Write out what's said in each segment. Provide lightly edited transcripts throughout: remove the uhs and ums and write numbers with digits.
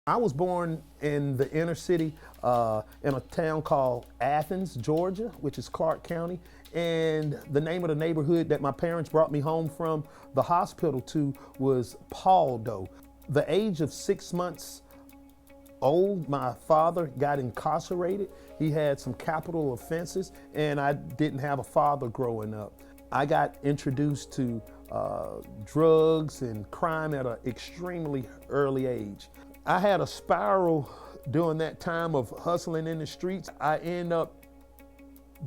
I was born in the inner city in a town called Athens, Georgia, which is Clark County. And the name of the neighborhood that my parents brought me home from the hospital to was Paldo. The age of 6 months old, my father got incarcerated. He had some capital offenses, and I didn't have a father growing up. I got introduced to drugs and crime at an extremely early age. I had a spiral during that time of hustling in the streets. I ended up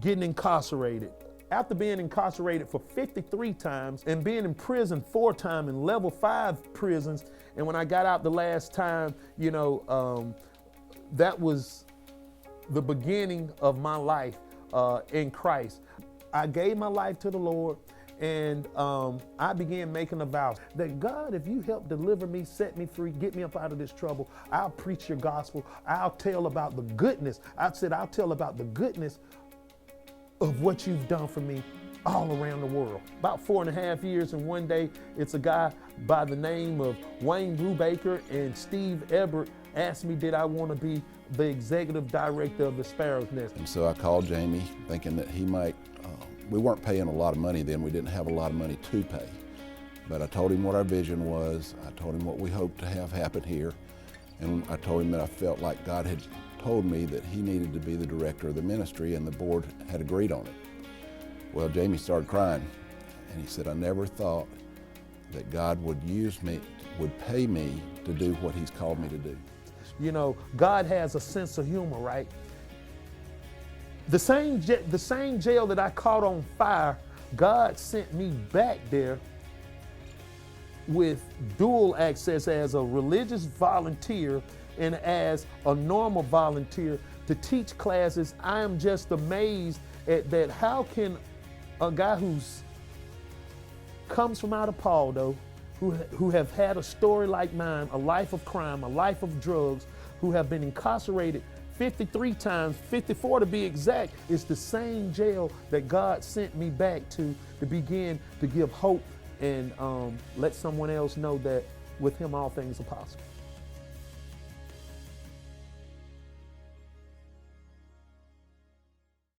getting incarcerated. After being incarcerated for 53 times and being in prison 4 times in level 5 prisons, and when I got out the last time, that was the beginning of my life in Christ. I gave my life to the Lord, and I began making a vow that God, if you help deliver me, set me free, get me up out of this trouble, I'll preach your gospel. I'll tell about the goodness. I said, I'll tell about the goodness of what you've done for me all around the world. About 4.5 years, and one day it's a guy by the name of Wayne Brubaker and Steve Everett asked me, did I want to be the executive director of the Sparrows Nest. And so I called Jamie thinking that he might, we weren't paying a lot of money then, we didn't have a lot of money to pay. But I told him what our vision was, I told him what we hoped to have happen here, and I told him that I felt like God had told me that he needed to be the director of the ministry, and the board had agreed on it. Well, Jamie started crying, and he said, I never thought that God would use me, would pay me to do what he's called me to do. You know, God has a sense of humor, right? The same jail that I caught on fire, God sent me back there with dual access as a religious volunteer and as a normal volunteer to teach classes. I am just amazed at that. How can a guy who's comes from out of Paldo, who have had a story like mine, a life of crime, a life of drugs, who have been incarcerated 53 times, 54 to be exact, is the same jail that God sent me back to begin to give hope and let someone else know that with him all things are possible.